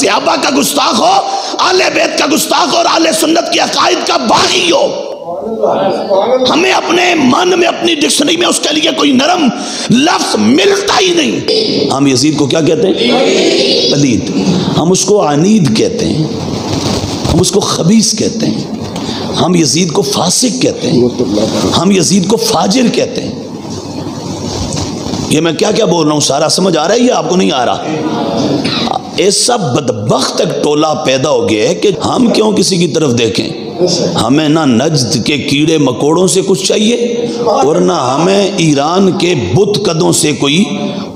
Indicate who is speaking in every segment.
Speaker 1: صحابہ کا گستاخ ہو، آل بیت کا گستاخ اور آل سنت کی عقائد کا باغی ہو، ہمیں اپنے من میں اپنی ڈکشنری میں اس کے لیے کوئی نرم لفظ ملتا ہی نہیں۔ ہم یزید کو کیا کہتے ہیں؟ پلید۔ ہم اس کو عنید کہتے ہیں، ہم اس کو خبیث کہتے ہیں، ہم یزید کو فاسق کہتے ہیں، ہم یزید کو فاجر کہتے ہیں۔ یہ میں کیا کیا بول رہا ہوں سارا سمجھ آ رہا ہے یا آپ کو نہیں آ رہا؟ ایسا بدبخت ایک ٹولہ پیدا ہو گیا ہے کہ ہم کیوں کسی کی طرف دیکھیں؟ ہمیں نہ نجد کے کیڑے مکوڑوں سے کچھ چاہیے اور نہ ہمیں ایران کے بت قدوں سے کوئی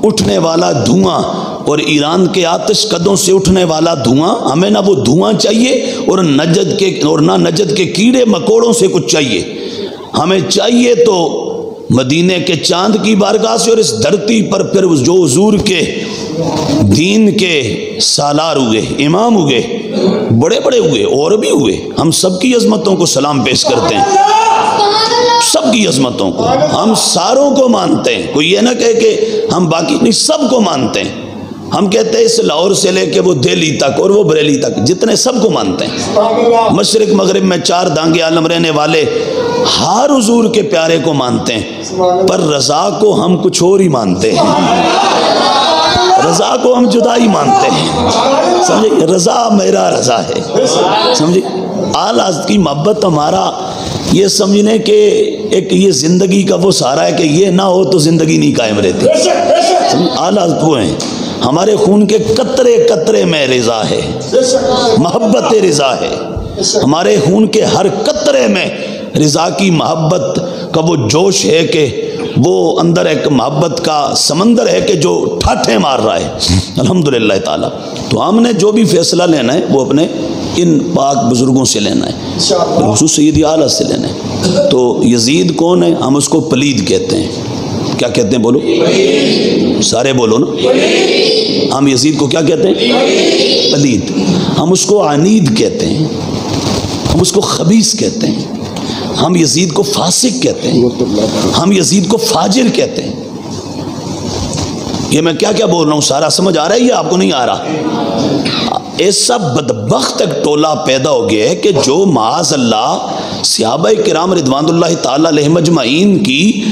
Speaker 1: اٹھنے والا دھواں، اور ایران کے آتش قدوں سے اٹھنے والا دھواں، ہمیں نہ وہ دھواں چاہیے اور نہ نجد کے کیڑے مکوڑوں سے کچھ چاہیے۔ ہمیں چاہیے تو مدینے کے چاند کی بارگاہ سے اور اس دھرتی پر پھر جو حضور کے دین کے سالار ہوئے، امام ہوئے، بڑے بڑے ہوئے اور بھی ہوئے، ہم سب کی عظمتوں کو سلام پیش کرتے ہیں، سب کی عظمتوں کو ہم ساروں کو مانتے ہیں۔ کوئی یہ نہ کہے کہ ہم باقی نہیں، سب کو مانتے ہیں۔ ہم کہتے ہیں اس لاہور سے لے کے وہ دہلی تک اور وہ بریلی تک، جتنے سب کو مانتے ہیں۔ مشرق مغرب میں چار دانگے عالم رہنے والے ہر حضور کے پیارے کو مانتے ہیں، پر رضا کو ہم کچھ اور ہی مانتے ہیں، رضا کو ہم جدا ہی مانتے ہیں، سمجھے؟ رضا میرا رضا ہے، سمجھے؟ اعلیٰ کی محبت ہمارا یہ سمجھنے کہ ایک یہ زندگی کا وہ سہارا ہے کہ یہ نہ ہو تو زندگی نہیں قائم رہتی۔ اعلیٰ وہ ہیں، ہمارے خون کے قطرے قطرے میں رضا ہے، محبت رضا ہے، ہمارے خون کے ہر قطرے میں رضا کی محبت کا وہ جوش ہے کہ وہ اندر ایک محبت کا سمندر ہے کہ جو ٹھاٹھے مار رہا ہے الحمدللہ تعالیٰ۔ تو ہم نے جو بھی فیصلہ لینا ہے وہ اپنے ان پاک بزرگوں سے لینا ہے، خصوص سیدی اعلیٰ سے لینا ہے۔ تو یزید کون ہے؟ ہم اس کو پلید کہتے ہیں۔ کیا کہتے ہیں؟ بولو سارے بولو نا۔ ہم یزید کو کیا کہتے ہیں؟ پلید۔ ہم اس کو عنید کہتے ہیں، ہم اس کو خبیث کہتے ہیں، ہم یزید کو فاسق کہتے ہیں، ہم یزید کو فاجر کہتے ہیں۔ یہ میں کیا کیا بول رہا ہوں سارا سمجھ آ رہا ہے یا آپ کو نہیں آ رہا؟ ایسا بدبخت ایک ٹولہ پیدا ہو گیا ہے کہ جو معاذ اللہ صحابہ کرام رضوان اللہ تعالی علیہ مجمعین کی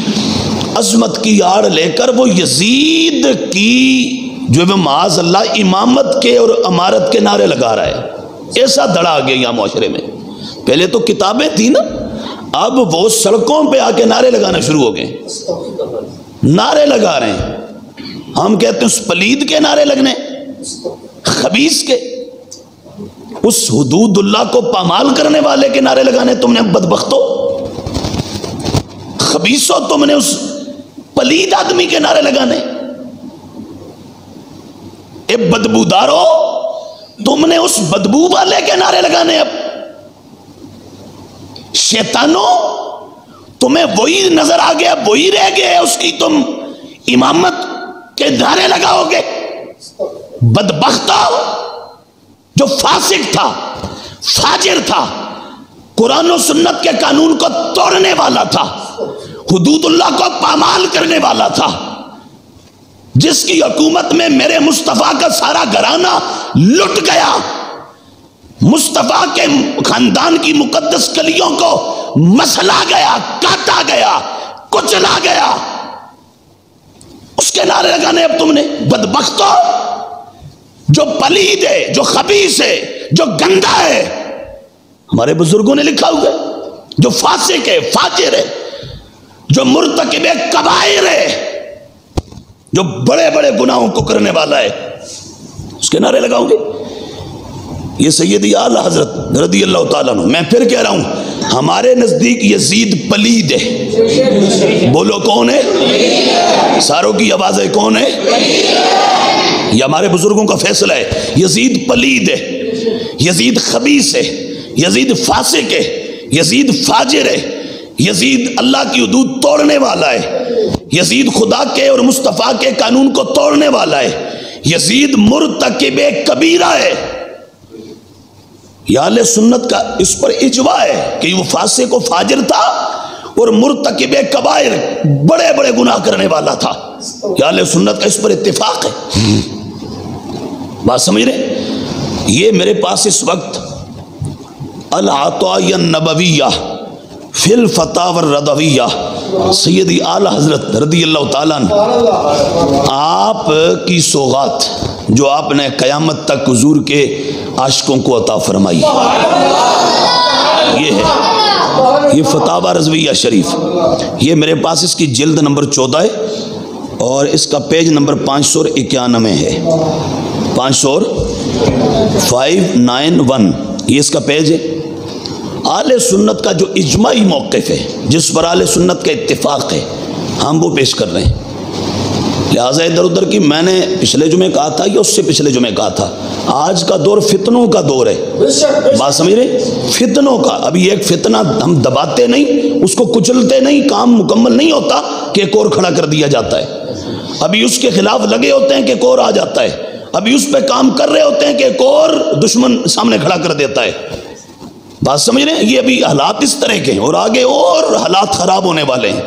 Speaker 1: عظمت کی آڑ لے کر وہ یزید کی جو ہے معاذ اللہ امامت کے اور امارت کے نعرے لگا رہا ہے۔ ایسا دڑا آ گیا یہاں معاشرے میں۔ پہلے تو کتابیں تھیں نا، اب وہ سڑکوں پہ آ کے نعرے لگانا شروع ہو گئے، نعرے لگا رہے ہیں۔ ہم کہتے ہیں اس پلید کے نعرے لگنے، خبیث کے، اس حدود اللہ کو پامال کرنے والے کے نعرے لگانے تم نے بدبختو، خبیثو تم نے اس پلید آدمی کے نعرے لگانے، اے بدبودارو تم نے اس بدبو والے کے نعرے لگانے۔ اب شیطانوں تمہیں وہی نظر آ گیا، وہی رہ گیا، اس کی تم امامت کے نعرے لگاؤ گے۔ بدبختہ جو فاسق تھا، فاجر تھا، قرآن و سنت کے قانون کو توڑنے والا تھا، حدود اللہ کو پامال کرنے والا تھا، جس کی حکومت میں میرے مصطفیٰ کا سارا گھرانہ لٹ گیا، مصطفیٰ کے خاندان کی مقدس کلیوں کو مسلا گیا، کاٹا گیا، کچلا گیا، اس کے نعرے لگانے اب تم نے۔ بدبختو جو پلید ہے، جو خبیث ہے، جو گندا ہے، ہمارے بزرگوں نے لکھا ہوا ہے، جو فاسق ہے، فاجر ہے، جو مرتکب کبائر ہے، جو بڑے بڑے گناہوں کو کرنے والا ہے، اس کے نعرے لگاؤ گے۔ یہ سیدی اعلیٰ حضرت رضی اللہ تعالیٰ عنہ، میں پھر کہہ رہا ہوں ہمارے نزدیک یزید پلید ہے۔ بولو کون ہے؟ ساروں کی آواز ہے، کون ہے؟ یہ ہمارے بزرگوں کا فیصلہ ہے۔ یزید پلید ہے، یزید خبیث ہے، یزید فاسق ہے، یزید فاجر ہے، یزید اللہ کی حدود توڑنے والا ہے، یزید خدا کے اور مصطفیٰ کے قانون کو توڑنے والا ہے، یزید مرتکب کبیرہ ہے۔ یا اہل سنت کا اس پر اجماع ہے کہ وہ فاسق و فاجر تھا اور مرتکب کبائر، بڑے بڑے گناہ کرنے والا تھا۔ یا اہل سنت کا اس پر اتفاق ہے، بات سمجھ رہے؟ یہ میرے پاس اس وقت العطایا النبویہ فی الفتاوی الرضویہ سیدی اعلی حضرت رضی اللہ تعالیٰ عنہ آپ کی سوغات جو آپ نے قیامت تک حضور کے عاشقوں کو عطا فرمائی، یہ ہے، یہ فتاوی رضویہ شریف، یہ میرے پاس اس کی جلد نمبر 14 ہے اور اس کا پیج نمبر 591 ہے، 591 یہ اس کا پیج ہے۔ اہل سنت کا جو اجماعی موقف ہے جس پر اہل سنت کا اتفاق ہے ہم وہ پیش کر رہے ہیں، لہٰذا ادھر ادھر کی میں نے پچھلے جمعے کہا تھا یا اس سے پچھلے جمعے کہا تھا، آج کا دور فتنوں کا دور ہے، بات سمجھ رہے، فتنوں کا۔ ابھی ایک فتنہ ہم دباتے نہیں، اس کو کچلتے نہیں، کام مکمل نہیں ہوتا کہ ایک اور کھڑا کر دیا جاتا ہے، ابھی اس کے خلاف لگے ہوتے ہیں کہ ایک اور آ جاتا ہے، ابھی اس پہ کام کر رہے ہوتے ہیں کہ ایک اور دشمن سامنے کھڑا کر دیتا ہے، بات سمجھ رہے ہیں۔ یہ ابھی حالات اس طرح کے ہیں اور آگے اور حالات خراب ہونے والے ہیں۔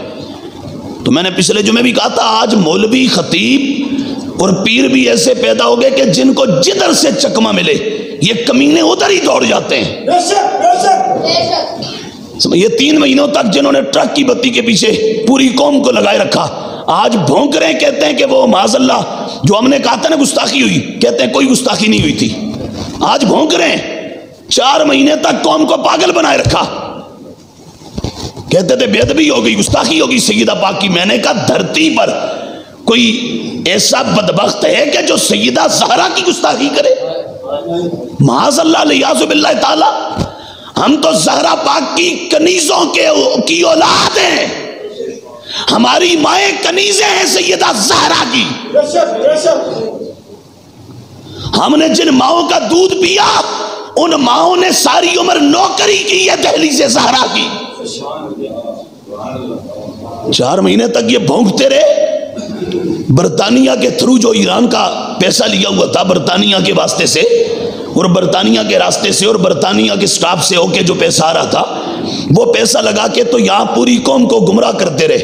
Speaker 1: تو میں نے پچھلے جمعے بھی کہا تھا آج مولوی، خطیب اور پیر بھی ایسے پیدا ہو گئے کہ جن کو جدھر سے چکمہ ملے یہ کمینے ادھر ہی دوڑ جاتے ہیں۔ یہ 3 مہینوں تک جنہوں نے ٹرک کی بتی کے پیچھے پوری قوم کو لگائے رکھا، آج بھونک رہے ہیں، کہتے ہیں کہ وہ معاذ اللہ جو ہم نے کہا تھا نا گستاخی ہوئی، کہتے ہیں کوئی گستاخی نہیں ہوئی تھی، آج بھونک رہے ہیں۔ 4 مہینے تک قوم کو پاگل بنائے رکھا، کہتے تھے بے ادبی ہو گئی، گستاخی ہوگی سیدہ پاک کی۔ میں نے کہا دھرتی پر کوئی ایسا بدبخت ہے کہ جو سیدہ زہرا کی گستاخی کرے؟ معاذ اللہ لیاذ باللہ تعالی، ہم تو زہرا پاک کی کنیزوں کی اولاد ہیں، ہماری مائیں کنیزیں ہیں سیدہ زہرا کی، ہم نے جن ماؤں کا دودھ پیا ان ماؤں نے ساری عمر نوکری کی ہے دہلیز زہرا کی۔ 4 مہینے تک یہ بھونکتے رہے، برطانیہ کے تھرو جو ایران کا پیسہ لیا ہوا تھا برطانیہ کے واسطے سے اور برطانیہ کے راستے سے اور برطانیہ کے سٹاف سے ہو کے جو پیسہ آ رہا تھا وہ پیسہ لگا کے تو یہاں پوری قوم کو گمراہ کرتے رہے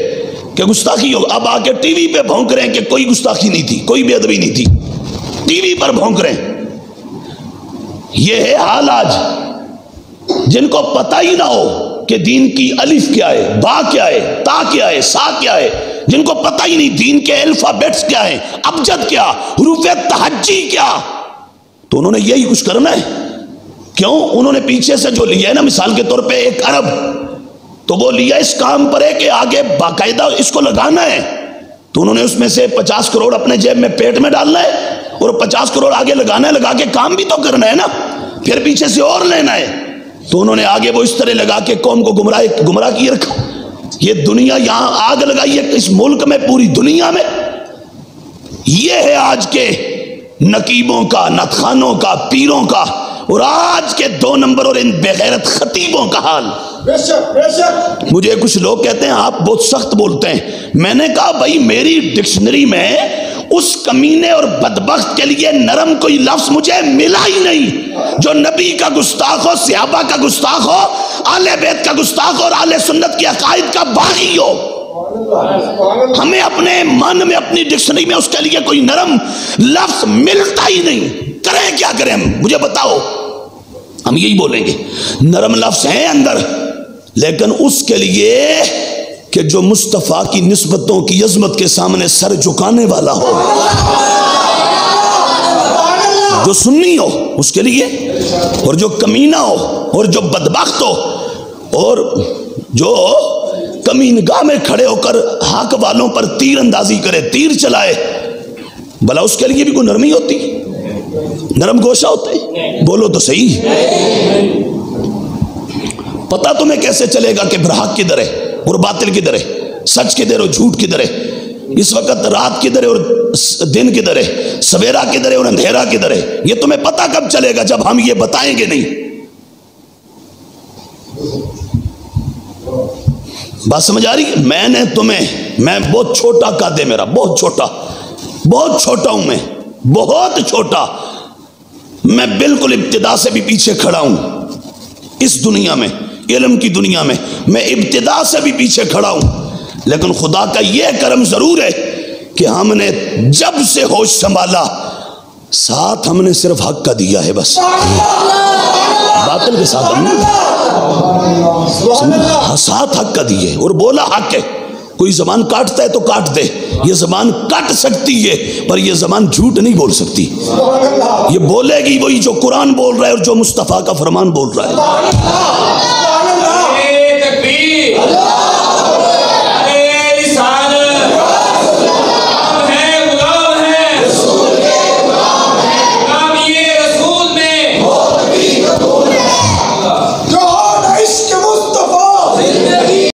Speaker 1: کہ گستاخی ہو۔ اب آ کے ٹی وی پہ بھونک رہے ہیں کہ کوئی گستاخی نہیں تھی، کوئی بے ادبی نہیں تھی، ٹی وی پر بھونک رہے ہیں۔ یہ ہے حال آج، جن کو پتہ ہی نہ ہو کہ دین کی الف کیا ہے، با کیا ہے، تا کیا ہے، سا کیا ہے، جن کو پتہ ہی نہیں دین کے الفابیٹس کیا ہیں، ابجد کیا، حروف تہجی کیا، تو انہوں نے یہی کچھ کرنا ہے۔ کیوں؟ انہوں نے پیچھے سے جو لیا ہے نا، مثال کے طور پہ 1 ارب، تو وہ لیا اس کام پر ہے کہ آگے باقاعدہ اس کو لگانا ہے، تو انہوں نے اس میں سے 50 کروڑ اپنے جیب میں پیٹ میں ڈالنا ہے اور 50 کروڑ آگے لگانا ہے، لگا کے کام بھی تو کرنا ہے نا، پھر پیچھے سے اور لینا ہے، تو انہوں نے آگے وہ اس طرح لگا کے قوم کو گمراہ کیے رکھا۔ یہ دنیا یہاں آگ لگائی ہے اس ملک میں، پوری دنیا میں، یہ ہے آج کے نقیبوں کا، نتخانوں کا، پیروں کا اور آج کے 2 نمبر اور ان بغیرت خطیبوں کا حال۔ مجھے کچھ لوگ کہتے ہیں آپ بہت سخت بولتے ہیں، میں نے کہا بھائی میری ڈکشنری میں اس کمینے اور بدبخت کے لیے نرم کوئی لفظ مجھے ملا ہی نہیں جو نبی کا گستاخ ہو، صحابہ کا گستاخ ہو، اہل بیت کا گستاخ ہو اور اہل سنت کے عقائد کا باغی ہو۔ ہمیں اپنے من میں، اپنی ڈکشنری میں اس کے لیے کوئی نرم لفظ ملتا ہی نہیں، کریں کیا کریں ہم؟ مجھے بتاؤ، ہم یہی بولیں گے نرم لفظ ہیں اندر، لیکن اس کے لیے کہ جو مصطفیٰ کی نسبتوں کی عظمت کے سامنے سر جھکانے والا ہو، جو سنی ہو اس کے لیے، اور جو کمینہ ہو اور جو بدبخت ہو اور جو کمینگاہ میں کھڑے ہو کر حق والوں پر تیر اندازی کرے، تیر چلائے، بھلا اس کے لیے بھی کوئی نرمی ہوتی، نرم گوشہ ہوتے؟ بولو تو صحیح۔ پتہ تمہیں کیسے چلے گا کہ برحق کدھر ہے اور باطل کدھر ہے، سچ کدھر اور جھوٹ کدھر ہے، اس وقت رات کدھر ہے اور دن کدھر ہے، سویرا کدھر ہے اور اندھیرا کدھر ہے؟ یہ تمہیں پتہ کب چلے گا؟ جب ہم یہ بتائیں گے نہیں۔ بات سمجھ آ رہی؟ میں نے تمہیں، میں بہت چھوٹا قد ہے میرا، بہت چھوٹا ہوں، میں بہت چھوٹا، میں بالکل ابتدا سے بھی پیچھے کھڑا ہوں اس دنیا میں، علم کی دنیا میں میں ابتدا سے بھی پیچھے کھڑا ہوں، لیکن خدا کا یہ کرم ضرور ہے کہ ہم نے جب سے ہوش سنبھالا ساتھ ہم نے صرف حق کا دیا ہے، بس باطل کے ساتھ ہم نے ساتھ حق کا دیے، اور بولا حق ہے۔ کوئی زبان کاٹتا ہے تو کاٹ دے، یہ زبان کاٹ سکتی ہے پر یہ زبان جھوٹ نہیں بول سکتی، یہ بولے گی وہی جو قرآن بول رہا ہے اور جو مصطفیٰ کا فرمان بول رہا ہے۔